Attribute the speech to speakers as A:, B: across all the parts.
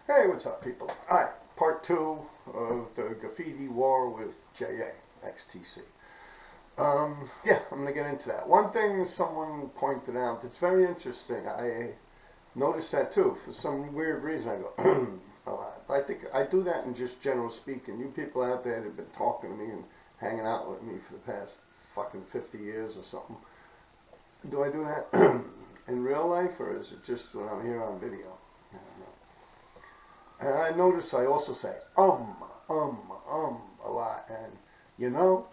A: Hey, what's up, people? Alright, part 2 of the Graffiti War with JA, XTC. Yeah, I'm going to get into that. One thing someone pointed out that's very interesting, I noticed that too. For some weird reason, I go, a lot. I think I do that in just general speaking. You people out there that have been talking to me and hanging out with me for the past fucking 50 years or something, do I do that in real life, or is it just when I'm here on video? I don't know. And I notice I also say a lot, and you know,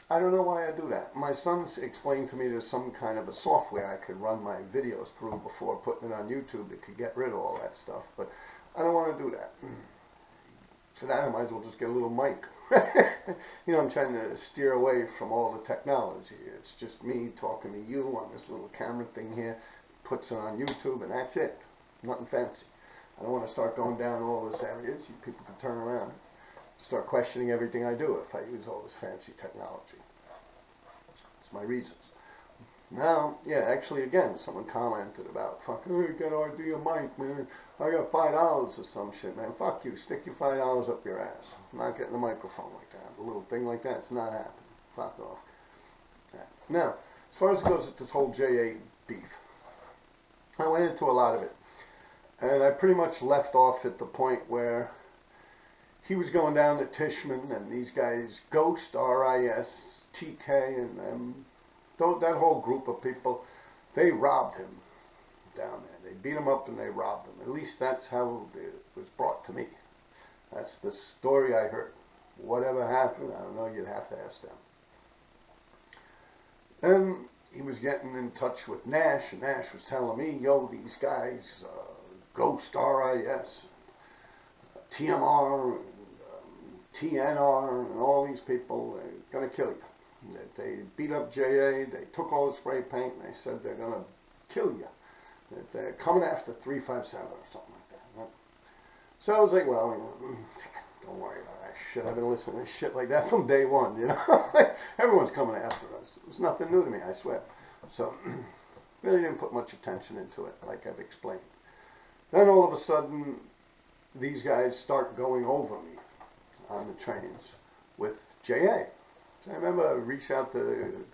A: I don't know why I do that. My son's explained to me there's some kind of a software I could run my videos through before putting it on YouTube that could get rid of all that stuff, but I don't want to do that. For that, I might as well just get a little mic. You know, I'm trying to steer away from all the technology. It's just me talking to you on this little camera thing here, puts it on YouTube, and that's it. Nothing fancy. I don't want to start going down all those areas. You people can turn around, start questioning everything I do if I use all this fancy technology. That's my reasons. Now, yeah, actually, again, someone commented about, fucking, oh, you got RD a mic, man. I got $5 or some shit, man. Fuck you. Stick your $5 up your ass. I'm not getting a microphone like that. A little thing like that, it's not happening. Fuck off. Yeah. Now, as far as it goes with this whole JA beef, I went into a lot of it. And I pretty much left off at the point where he was going down to Tishman, and these guys, Ghost, RIS, TK, and that whole group of people, they robbed him down there. They beat him up and they robbed him. At least that's how it was brought to me. That's the story I heard. Whatever happened, I don't know, you'd have to ask them. And he was getting in touch with Nash, and Nash was telling me, yo, these guys, Ghost, RIS, TMR, TNR, and all these people, they're going to kill you. They beat up JA, they took all the spray paint, and they said they're going to kill you. That they're coming after 357 or something like that. Right? So I was like, well, don't worry about that shit. I've been listening to shit like that from day one, you know. Everyone's coming after us. It was nothing new to me, I swear. So, really didn't put much attention into it, like I've explained. Then all of a sudden, these guys start going over me on the trains with JA. So I remember I reached out to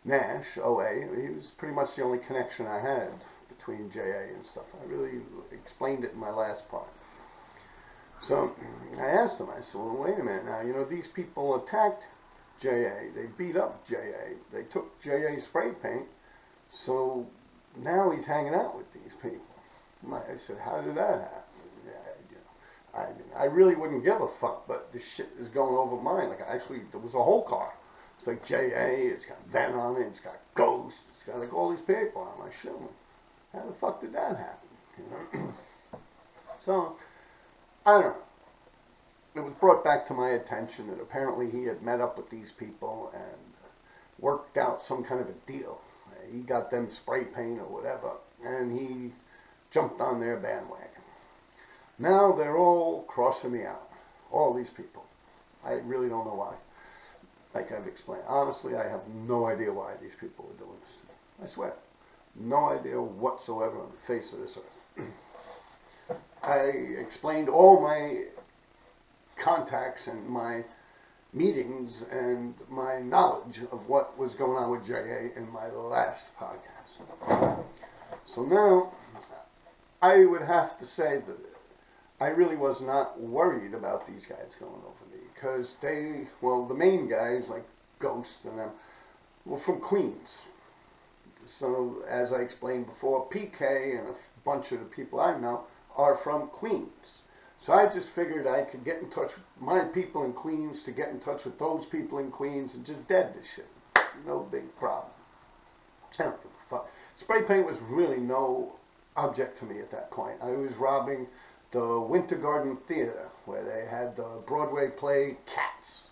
A: Nash, OA. He was pretty much the only connection I had between JA and stuff. I really explained it in my last part. So I asked him, I said, well, wait a minute now, you know, these people attacked JA. They beat up JA. They took JA spray paint. So now he's hanging out with these people. I said, how did that happen? Yeah, I really wouldn't give a fuck, but this shit is going over mine. Like, actually, there was a whole car. It's like JA, it's got Ven on it, it's got Ghost, it's got like all these people on my show. How the fuck did that happen? You know? So, I don't know. It was brought back to my attention that apparently he had met up with these people and worked out some kind of a deal. He got them spray paint or whatever, and he jumped on their bandwagon. Now they're all crossing me out. All these people. I really don't know why. Like I've explained. Honestly, I have no idea why these people are doing this. I swear. No idea whatsoever on the face of this earth. I explained all my contacts and my meetings and my knowledge of what was going on with JA in my last podcast. So now, I would have to say that I really was not worried about these guys going over me, because they, well, the main guys, like Ghost and them, were from Queens. So, as I explained before, PK and a bunch of the people I know are from Queens. So I just figured I could get in touch with my people in Queens to get in touch with those people in Queens and just dead this shit. No big problem. I don't give a fuck. Spray paint was really no object to me at that point. I was robbing the Winter Garden Theater, where they had the Broadway play Cats.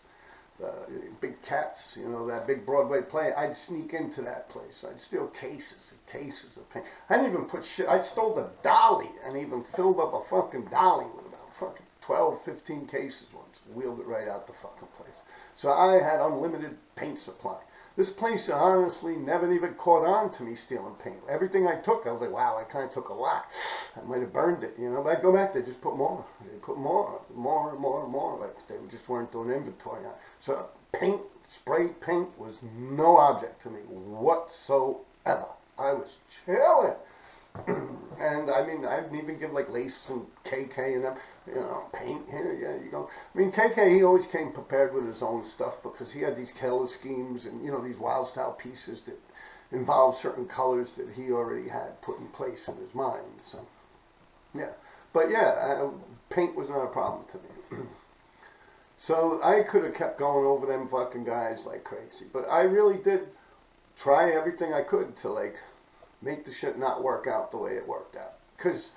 A: The big Cats, you know, that big Broadway play. I'd sneak into that place. I'd steal cases and cases of paint. I didn't even put shit. I stole the dolly and even filled up a fucking dolly with about fucking 12, 15 cases once. Wheeled it right out the fucking place. So I had unlimited paint supply. This place honestly never even caught on to me stealing paint. Everything I took, I was like, wow, I kind of took a lot. I might have burned it, you know. But I'd go back, they just put more. They put more. Like they just weren't doing inventory on it. So paint, spray paint was no object to me whatsoever. I was chilling. And I mean, I didn't even give like Lace and KK and them, you know, paint here, yeah, you go. I mean, KK, he always came prepared with his own stuff because he had these color schemes and, you know, these wild style pieces that involved certain colors that he already had put in place in his mind. So, yeah. But yeah, paint was not a problem to me. So I could have kept going over them fucking guys like crazy. But I really did try everything I could to like make the shit not work out the way it worked out. Because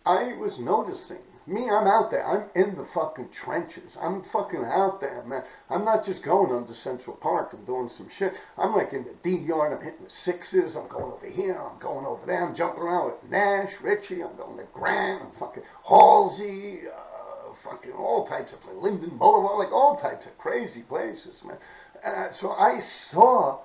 A: I was noticing, me, I'm out there. I'm in the fucking trenches. I'm fucking out there, man. I'm not just going under Central Park and doing some shit. I'm like in the D yard. I'm hitting the sixes. I'm going over here. I'm going over there. I'm jumping around with Nash, Richie. I'm going to Grant. I'm fucking Halsey. Fucking all types of places. Linden Boulevard. Like all types of crazy places, man. So I saw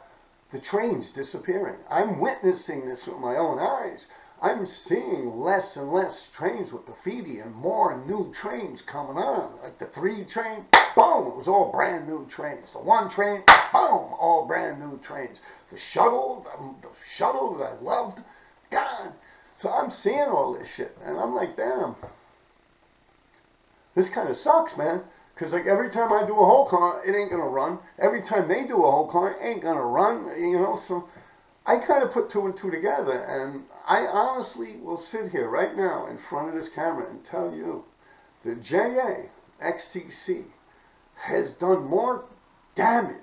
A: the trains disappearing. I'm witnessing this with my own eyes. I'm seeing less and less trains with graffiti and more new trains coming on. Like the 3 train, boom, it was all brand new trains. The 1 train, boom, all brand new trains. The shuttle that I loved, gone. So I'm seeing all this shit, and I'm like, damn, this kind of sucks, man. Because like every time I do a whole car, it ain't going to run. Every time they do a whole car, it ain't going to run, you know. So I kind of put 2 and 2 together. And I honestly will sit here right now in front of this camera and tell you that JA XTC has done more damage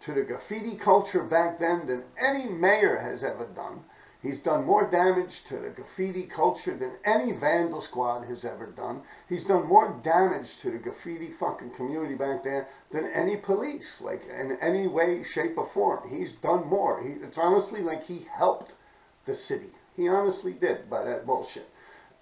A: to the graffiti culture back then than any mayor has ever done. He's done more damage to the graffiti culture than any vandal squad has ever done. He's done more damage to the graffiti fucking community back there than any police, like in any way, shape, or form. He's done more. It's honestly like he helped the city. He honestly did by that bullshit.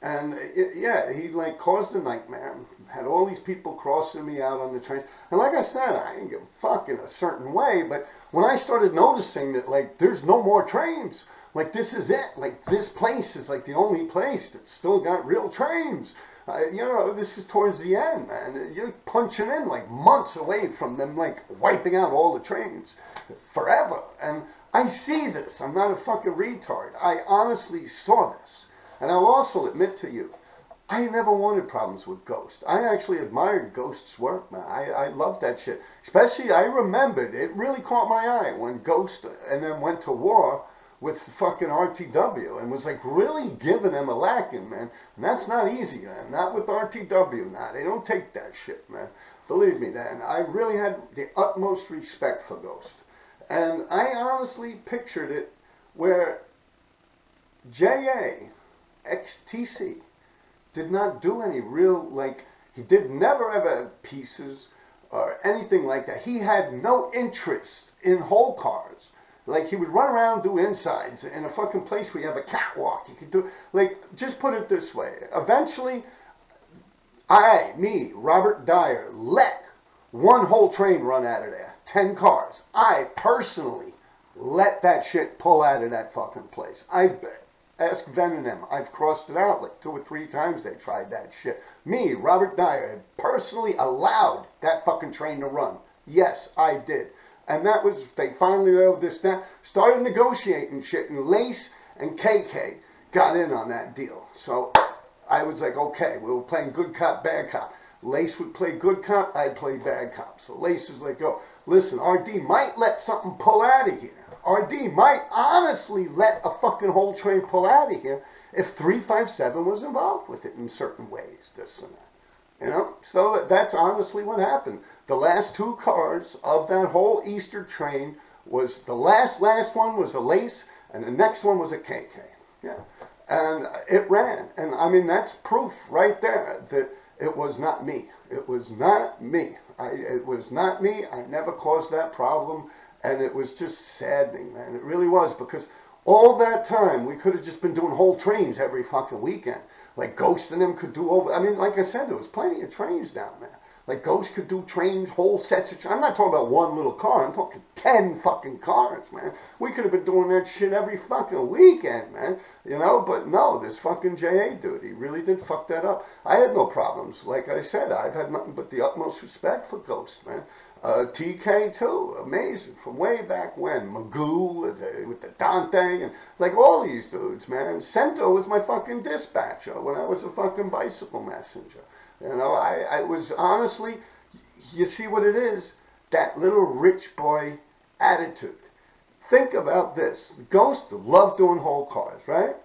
A: And yeah, he like caused a nightmare. Had all these people crossing me out on the trains. And like I said, I didn't give a fuck in a certain way. But when I started noticing that like there's no more trains. Like, this is it. Like, this place is, like, the only place that's still got real trains. You know, this is towards the end, man. You're punching in, like, months away from them, like, wiping out all the trains forever. And I see this. I'm not a fucking retard. I honestly saw this. And I'll also admit to you, I never wanted problems with Ghost. I actually admired Ghost's work, man. I loved that shit. Especially, I remembered, it really caught my eye when Ghost and then went to war with fucking RTW and was like really giving them a lacking, man. And that's not easy, man. Not with RTW. Nah, they don't take that shit, man. Believe me, man. I really had the utmost respect for Ghost. And I honestly pictured it where JA XTC did not do any real, like, he did never ever pieces or anything like that. He had no interest in whole cars. Like, he would run around, do insides in a fucking place where you have a catwalk. You could do, like, just put it this way. Eventually, Robert Dyer, let 1 whole train run out of there. 10 cars. I personally let that shit pull out of that fucking place. Ask Ven and them. I've crossed it out like 2 or 3 times they tried that shit. Me, Robert Dyer, had personally allowed that fucking train to run. Yes, I did. And that was, they finally wrote this down, started negotiating shit, and Lace and KK got in on that deal. So I was like, okay, we were playing good cop, bad cop. Lace would play good cop, I'd play bad cop. So Lace is like, oh, listen, RD might let something pull out of here. RD might honestly let a fucking whole train pull out of here if 357 was involved with it in certain ways, this and that. You know, so that's honestly what happened. The last 2 cars of that whole Easter train was, the last one was a Lace, and the next one was a KK. Yeah. And it ran. And I mean, that's proof right there that it was not me. It was not me. It was not me. I never caused that problem. And it was just saddening, man. It really was, because all that time, we could have just been doing whole trains every fucking weekend. Like Ghost and them could do over. I mean, like I said, there was plenty of trains down there. Like Ghost could do trains, whole sets of trains. I'm not talking about one little car. I'm talking 10 fucking cars, man. We could have been doing that shit every fucking weekend, man. You know, but no, this fucking J.A. dude, he really did fuck that up. I had no problems. Like I said, I've had nothing but the utmost respect for Ghost, man. TK too, amazing, from way back when. Magoo with the Dante, and like all these dudes, man. Cento was my fucking dispatcher when I was a fucking bicycle messenger. You know, I was honestly, you see what it is? That little rich boy attitude. Think about this. Ghost loved doing whole cars, right?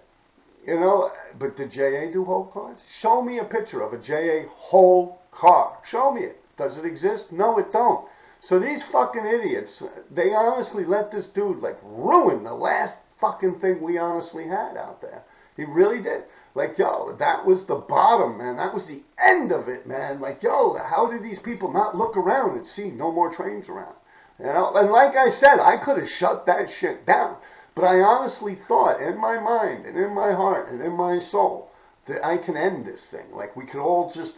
A: You know, but did J.A. do whole cars? Show me a picture of a J.A. whole car. Show me it. Does it exist? No, it don't. So these fucking idiots, they honestly let this dude, like, ruin the last fucking thing we honestly had out there. He really did. Like, yo, that was the bottom, man. That was the end of it, man. Like, yo, how did these people not look around and see no more trains around? You know, and like I said, I could have shut that shit down. But I honestly thought in my mind and in my heart and in my soul that I can end this thing. Like, we could all just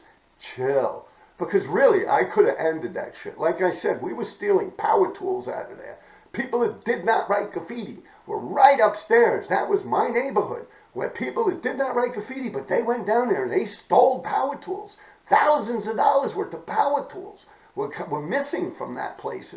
A: chill. Because really, I could have ended that shit. Like I said, we were stealing power tools out of there. People that did not write graffiti were right upstairs. That was my neighborhood, where people that did not write graffiti, but they went down there and they stole power tools. Thousands of dollars worth of power tools were missing from that place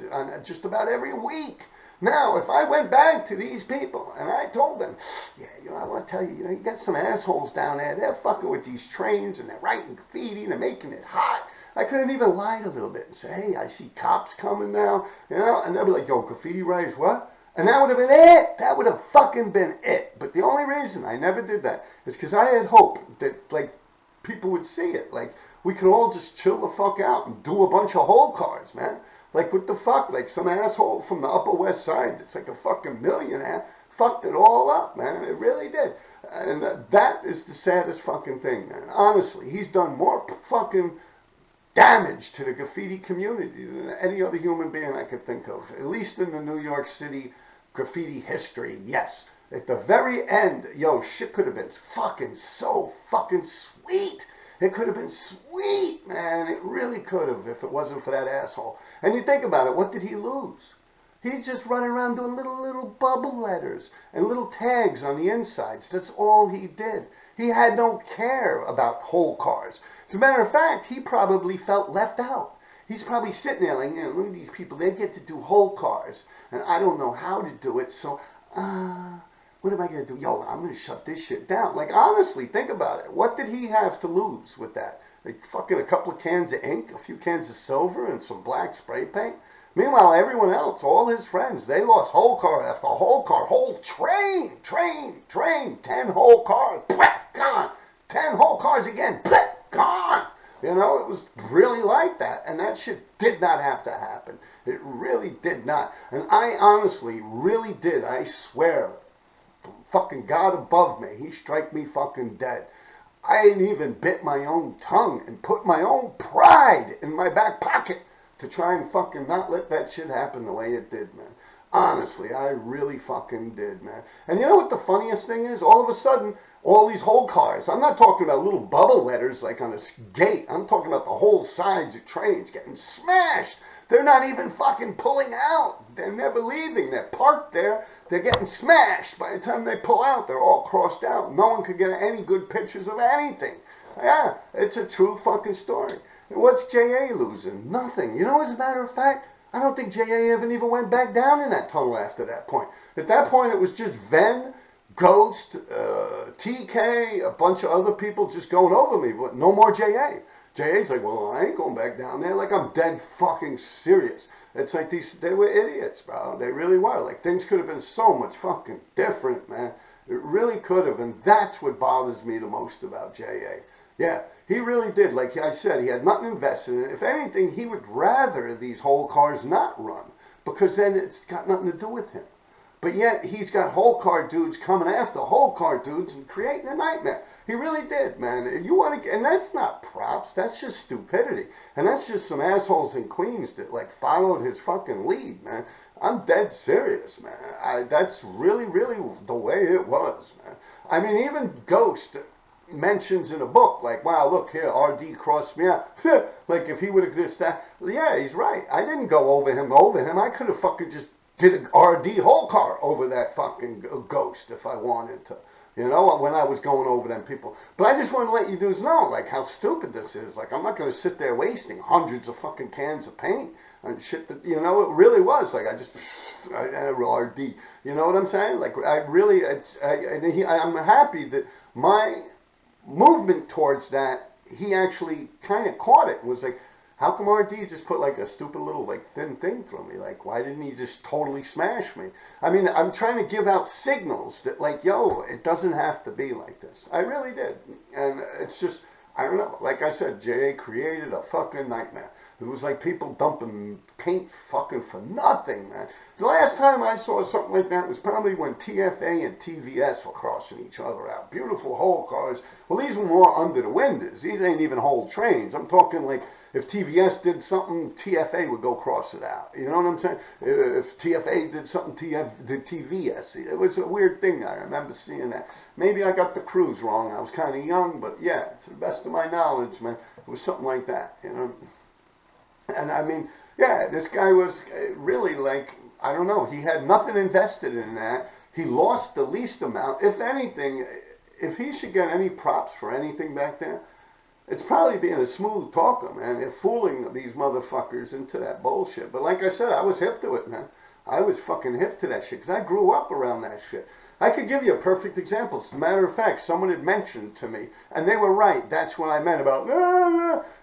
A: just about every week. Now, if I went back to these people and I told them, yeah, you know, I want to tell you, you got some assholes down there, they're fucking with these trains and they're writing graffiti and they're making it hot. I couldn't even lie a little bit and say, hey, I see cops coming now, you know, and they'll be like, yo, graffiti writers, what? And that would have been it. That would have fucking been it. But the only reason I never did that is because I had hope that, like, people would see it. Like, we could all just chill the fuck out and do a bunch of whole cars, man. Like, what the fuck? Like, some asshole from the Upper West Side that's like a fucking millionaire fucked it all up, man. It really did. And that is the saddest fucking thing, man. Honestly, he's done more fucking damage to the graffiti community than any other human being I could think of. At least in the New York City graffiti history, yes. At the very end, yo, shit could have been fucking so fucking sweet. It could have been sweet, man. It really could have if it wasn't for that asshole. And you think about it, what did he lose? He's just running around doing little bubble letters and little tags on the insides. That's all he did. He had no care about whole cars. As a matter of fact, he probably felt left out. He's probably sitting there like, you know, look at these people. They get to do whole cars, and I don't know how to do it, so, what am I going to do? Yo, I'm going to shut this shit down. Like, honestly, think about it. What did he have to lose with that? Like, fucking a couple of cans of ink, a few cans of silver, and some black spray paint? Meanwhile, everyone else, all his friends, they lost whole car after whole car, whole train, 10 whole cars, gone. 10 whole cars again, gone. You know, it was really like that. And that shit did not have to happen. It really did not. And I honestly really did, I swear, fucking God above me, he strike me fucking dead. I ain't even bit my own tongue and put my own pride in my back pocket to try and fucking not let that shit happen the way it did, man. Honestly, I really fucking did, man. And you know what the funniest thing is? All of a sudden, all these whole cars, I'm not talking about little bubble letters like on a gate. I'm talking about the whole sides of trains getting smashed. They're not even fucking pulling out. They're never leaving. They're parked there. They're getting smashed. By the time they pull out, they're all crossed out. No one could get any good pictures of anything. Yeah, it's a true fucking story. And what's J.A. losing? Nothing. You know, as a matter of fact, I don't think J.A. even went back down in that tunnel after that point. At that point, it was just Ven, Ghost, TK, a bunch of other people just going over me, but no more J.A. J.A.'s like, well, I ain't going back down there. Like, I'm dead fucking serious. It's like they were idiots, bro. They really were. Like, things could have been so much fucking different, man. It really could have, and that's what bothers me the most about J.A. Yeah, he really did. Like I said, he had nothing invested in it. If anything, he would rather these whole cars not run, because then it's got nothing to do with him. But yet, he's got whole car dudes coming after whole car dudes and creating a nightmare. He really did, man. And that's not props. That's just stupidity. And that's just some assholes in Queens that, like, followed his fucking lead, man. I'm dead serious, man. That's really, really the way it was, man. I mean, even Ghost, mentions in a book, like, wow, look here, RD crossed me out. Like, if he would have just that, yeah, he's right. I didn't go over him. I could have fucking just did an RD whole car over that fucking ghost if I wanted to. You know, when I was going over them people. But I just want to let you dudes know, like, how stupid this is. Like, I'm not going to sit there wasting hundreds of fucking cans of paint and shit that, you know, it really was. Like, RD. You know what I'm saying? Like, I really, I'm happy that my movement towards that, he actually kind of caught it. Was like, how come RD just put like a stupid little like thin thing through me? Like, why didn't he just totally smash me? I mean, I'm trying to give out signals that like, yo, it doesn't have to be like this. I really did. And it's just, I don't know. Like I said, JA created a fucking nightmare. It was like people dumping paint fucking for nothing, man. The last time I saw something like that was probably when TFA and TVS were crossing each other out. Beautiful whole cars. Well, these were more under the windows. These ain't even whole trains. I'm talking like if TVS did something, TFA would go cross it out. You know what I'm saying? If TFA did something, did TVS. It was a weird thing. I remember seeing that. Maybe I got the crews wrong. I was kind of young, but yeah, to the best of my knowledge, man, it was something like that. You know. And I mean, yeah, this guy was really like, I don't know, he had nothing invested in that. He lost the least amount. If anything, if he should get any props for anything back there, it's probably being a smooth talker, man. They're fooling these motherfuckers into that bullshit. But like I said, I was hip to it, man. I was fucking hip to that shit because I grew up around that shit. I could give you a perfect example. As a matter of fact, someone had mentioned to me, and they were right. That's what I meant about,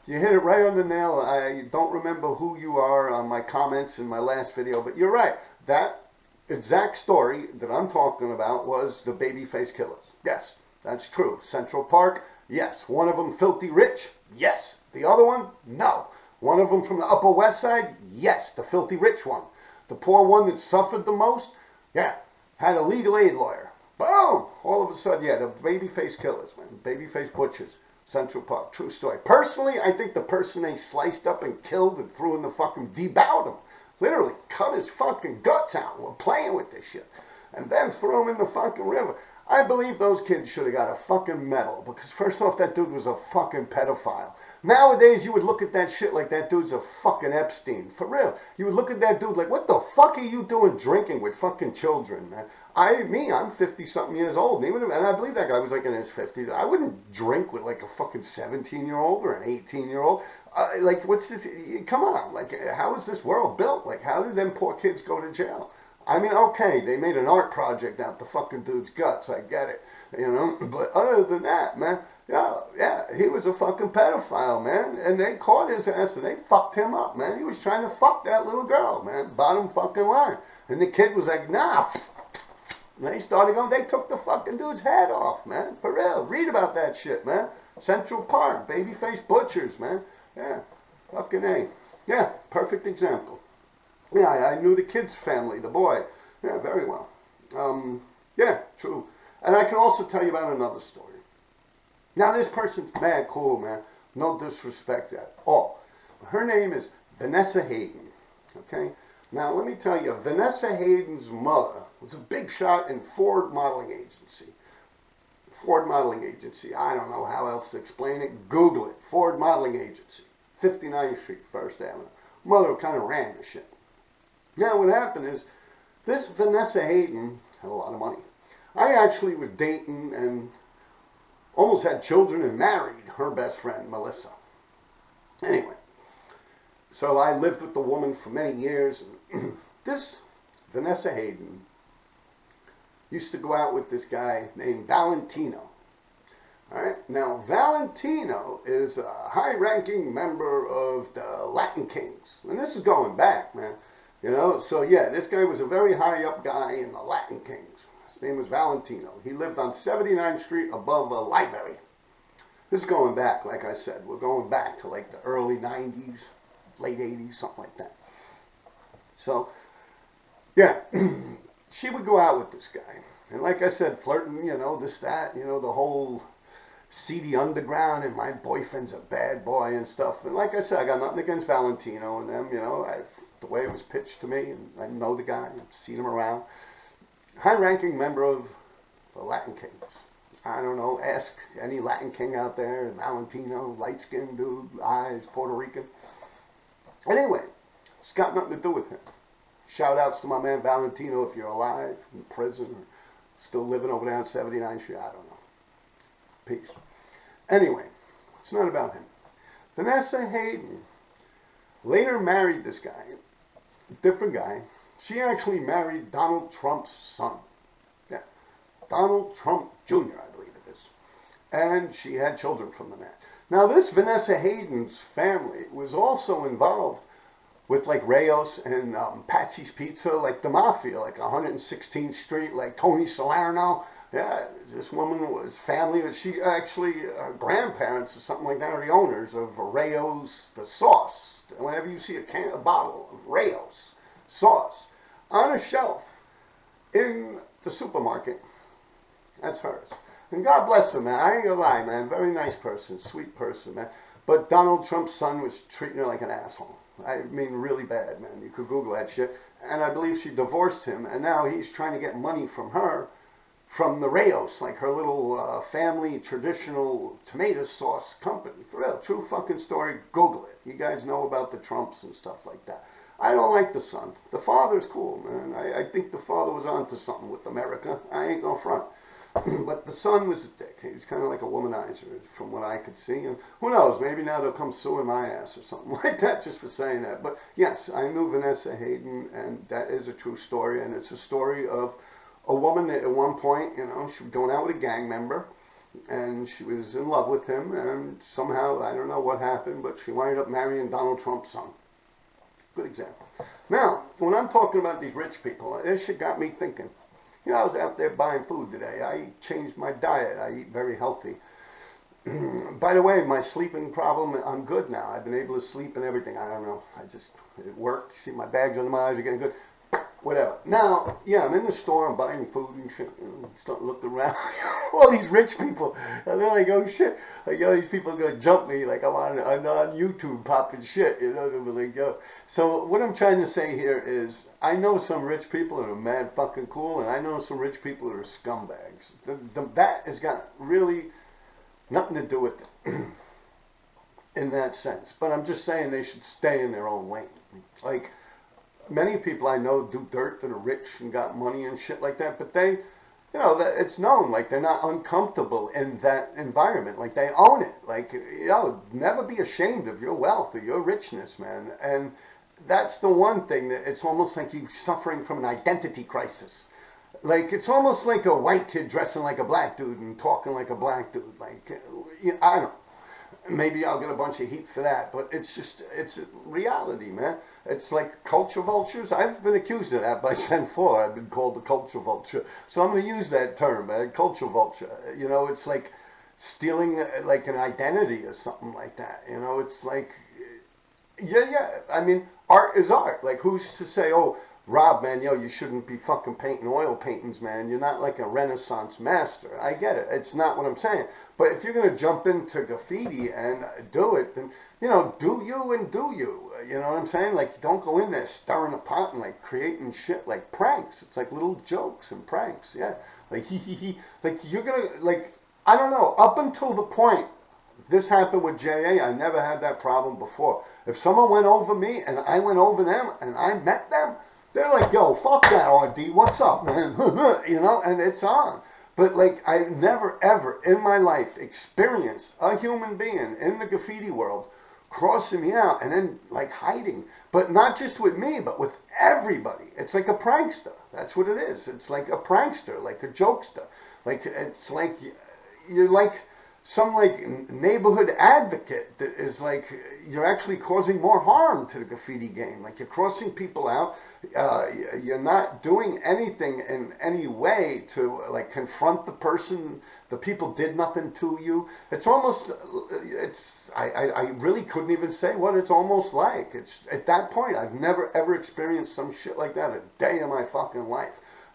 A: you hit it right on the nail. I don't remember who you are on my comments in my last video, but you're right. That exact story that I'm talking about was the Babyface killers. Yes, that's true. Central Park, yes. One of them filthy rich, yes. The other one, no. One of them from the Upper West Side, yes. The filthy rich one. The poor one that suffered the most, yeah. Had a legal aid lawyer. Boom! All of a sudden, yeah, the Babyface killers, man. Babyface butchers. Central Park. True story. Personally, I think the person they sliced up and killed and threw in the fucking, debowed him. Literally cut his fucking guts out. We're playing with this shit. And then threw him in the fucking river. I believe those kids should have got a fucking medal. Because first off, that dude was a fucking pedophile. Nowadays, you would look at that shit like that dude's a fucking Epstein. For real. You would look at that dude like, what the fuck are you doing drinking with fucking children, man? I'm 50-something years old. And I believe that guy was like in his 50s. I wouldn't drink with like a fucking 17-year-old or an 18-year-old. Like, what's this? Come on. Like, how is this world built? Like, how did them poor kids go to jail? I mean, okay, they made an art project out the fucking dude's guts. I get it. You know? But other than that, man, yeah, he was a fucking pedophile, man. And they caught his ass and they fucked him up, man. He was trying to fuck that little girl, man. Bottom fucking line. And the kid was like, nah. And they started going, they took the fucking dude's head off, man. For real. Read about that shit, man. Central Park, Babyface butchers, man. Yeah. Fucking A. Yeah, perfect example. Yeah, I knew the kid's family, the boy. Yeah, very well. Yeah, true. And I can also tell you about another story. Now, this person's mad cool, man. No disrespect at all. Her name is Vanessa Hayden. Okay? Now, let me tell you, Vanessa Hayden's mother was a big shot in Ford Modeling Agency. Ford Modeling Agency. I don't know how else to explain it. Google it. Ford Modeling Agency. 59th Street, First Avenue. Mother kind of ran the shit. Now, what happened is, this Vanessa Hayden had a lot of money. I actually was dating and almost had children and married her best friend, Melissa. Anyway, so I lived with the woman for many years. And this Vanessa Hayden used to go out with this guy named Valentino. All right? Now, Valentino is a high-ranking member of the Latin Kings. And this is going back, man. You know, so yeah, this guy was a very high-up guy in the Latin Kings. His name was Valentino. He lived on 79th Street above a library. This is going back, like I said. We're going back to like the early 90s, late 80s, something like that. So, yeah, she would go out with this guy. And like I said, flirting, you know, this, that, you know, the whole seedy underground, and my boyfriend's a bad boy and stuff. And like I said, I got nothing against Valentino and them, you know. The way it was pitched to me, and I know the guy, I've seen him around. High-ranking member of the Latin Kings. I don't know, ask any Latin king out there, Valentino, light-skinned dude, eyes, Puerto Rican. Anyway, it's got nothing to do with him. Shout outs to my man Valentino if you're alive, in prison, or still living over there on 79th Street, I don't know. Peace. Anyway, it's not about him. Vanessa Hayden later married this guy, different guy. She actually married Donald Trump's son. Yeah, Donald Trump Jr., I believe it is. And she had children from the man. Now, this Vanessa Hayden's family was also involved with like Rayos and Patsy's Pizza, like the mafia, like 116th Street, like Tony Salerno. Yeah, this woman was family. She actually, grandparents or something like that are the owners of Rayos, the sauce. Whenever you see a bottle of Rayos sauce on a shelf in the supermarket, that's hers. And God bless her, man. I ain't gonna lie, man. Very nice person, sweet person, man. But Donald Trump's son was treating her like an asshole. I mean, really bad, man. You could Google that shit. And I believe she divorced him, and now he's trying to get money from her, from the Rayos, like her little family traditional tomato sauce company. For real, true fucking story. Google it. You guys know about the Trumps and stuff like that. I don't like the son. The father's cool, man. I think the father was onto something with America. I ain't gonna front. But the son was a dick. He's kind of like a womanizer, from what I could see. And who knows, maybe now they'll come suing my ass or something like that just for saying that. But yes, I knew Vanessa Hayden, and that is a true story. And it's a story of a woman that at one point, you know, she was going out with a gang member, and she was in love with him, and somehow, I don't know what happened, but she wound up marrying Donald Trump's son. Good example. Now, when I'm talking about these rich people, this shit got me thinking. You know, I was out there buying food today. I changed my diet. I eat very healthy. By the way, my sleeping problem, I'm good now. I've been able to sleep and everything. I don't know. It worked. See, my bags under my eyes are getting good. Whatever. Now, yeah, I'm in the store. I'm buying food and shit. Starting to look around. All these rich people. And then I go, shit. Like, you know, these people are going to jump me like I'm on YouTube popping shit. You know, like, yo. So what I'm trying to say here is I know some rich people that are mad fucking cool, and I know some rich people that are scumbags. That has got really nothing to do with it in that sense. But I'm just saying they should stay in their own lane. Like, many people I know do dirt that are rich and got money and shit like that, but they, you know, it's known, like, they're not uncomfortable in that environment. Like, they own it. Like, you know, never be ashamed of your wealth or your richness, man. And that's the one thing that it's almost like you're suffering from an identity crisis. Like, it's almost like a white kid dressing like a black dude and talking like a black dude. Like, you know, I don't know. Maybe I'll get a bunch of heat for that, but it's reality, man. It's like culture vultures. I've been accused of that by Sen 4. I've been called the culture vulture. So I'm going to use that term, man, culture vulture. You know, it's like stealing like an identity or something like that. You know, it's like, yeah. I mean, art is art. Like, who's to say, oh, Rob, man, yo, you shouldn't be fucking painting oil paintings, man. You're not like a Renaissance master. I get it. It's not what I'm saying. But if you're going to jump into graffiti and do it, then, you know, do you and do you. You know what I'm saying? Like, don't go in there stirring a pot and, like, creating shit like pranks. It's like little jokes and pranks, yeah. Like, like, you're going to, like, I don't know, up until the point this happened with JA, I never had that problem before. If someone went over me and I went over them and I met them, they're like, yo, fuck that RD, what's up, man? You know, and it's on. But, like, I've never, ever in my life experienced a human being in the graffiti world crossing me out and then, like, hiding. But not just with me, but with everybody. It's like a prankster. That's what it is. It's like a prankster, like a jokester. Like, it's like, you're like some, like, neighborhood advocate that is, like, you're actually causing more harm to the graffiti game. Like, you're crossing people out. You're not doing anything in any way to, like, confront the person. The people did nothing to you. It's almost, I really couldn't even say what it's almost like. It's, at that point, I've never ever experienced some shit like that a day in my fucking life.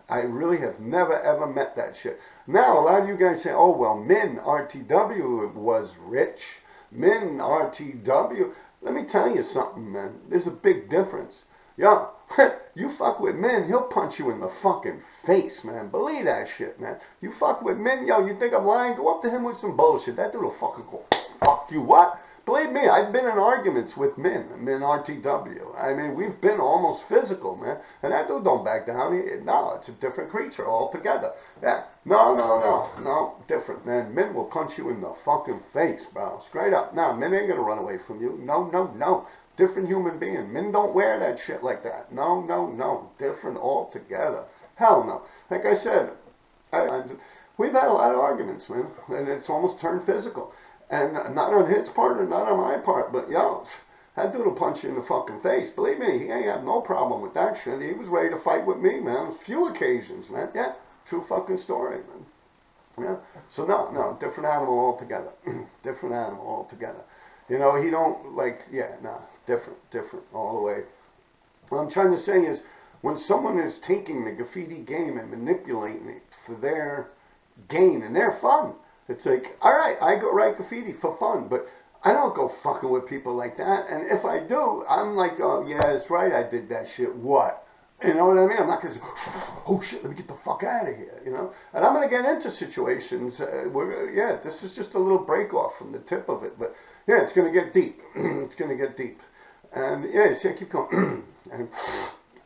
A: I really have never ever met that shit. Now, a lot of you guys say, oh, well, Min RTW was rich. Min RTW. Let me tell you something, man. There's a big difference. Yo, you fuck with men, he'll punch you in the fucking face, man. Believe that shit, man. You fuck with men, yo, you think I'm lying? Go up to him with some bullshit. That dude will fucking go, fuck you, what? Believe me, I've been in arguments with men RTW. I mean, we've been almost physical, man. And that dude don't back down. No, it's a different creature altogether. Yeah, no, different, man. Men will punch you in the fucking face, bro. Straight up. No, men ain't gonna run away from you. No. Different human being. Men don't wear that shit like that. No. Different altogether. Hell no. Like I said, we've had a lot of arguments, man. And it's almost turned physical. And not on his part and not on my part. But, yo, that dude will punch you in the fucking face. Believe me, he ain't have no problem with that shit. He was ready to fight with me, man. On a few occasions, man. Yeah, true fucking story, man. Yeah. So, no, different animal altogether. Different animal altogether. You know, he don't, like, different all the way. What I'm trying to say is, when someone is taking the graffiti game and manipulating it for their gain and their fun, it's like, alright, I go write graffiti for fun, but I don't go fucking with people like that, and if I do, I'm like, oh, yeah, that's right, I did that shit, what? You know what I mean? I'm not going to say, oh shit, let me get the fuck out of here, you know? And I'm going to get into situations where, yeah, this is just a little break off from the tip of it, but yeah, it's going to get deep. It's going to get deep. And yeah, see, I keep going, and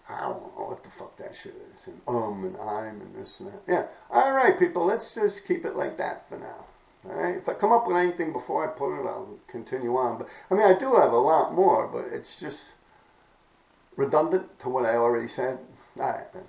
A: I don't know what the fuck that shit is, and and I'm, and this and that. Yeah, alright people, let's just keep it like that for now. Alright, if I come up with anything before I put it, I'll continue on. But, I mean, I do have a lot more, but it's just redundant to what I already said. Alright, man.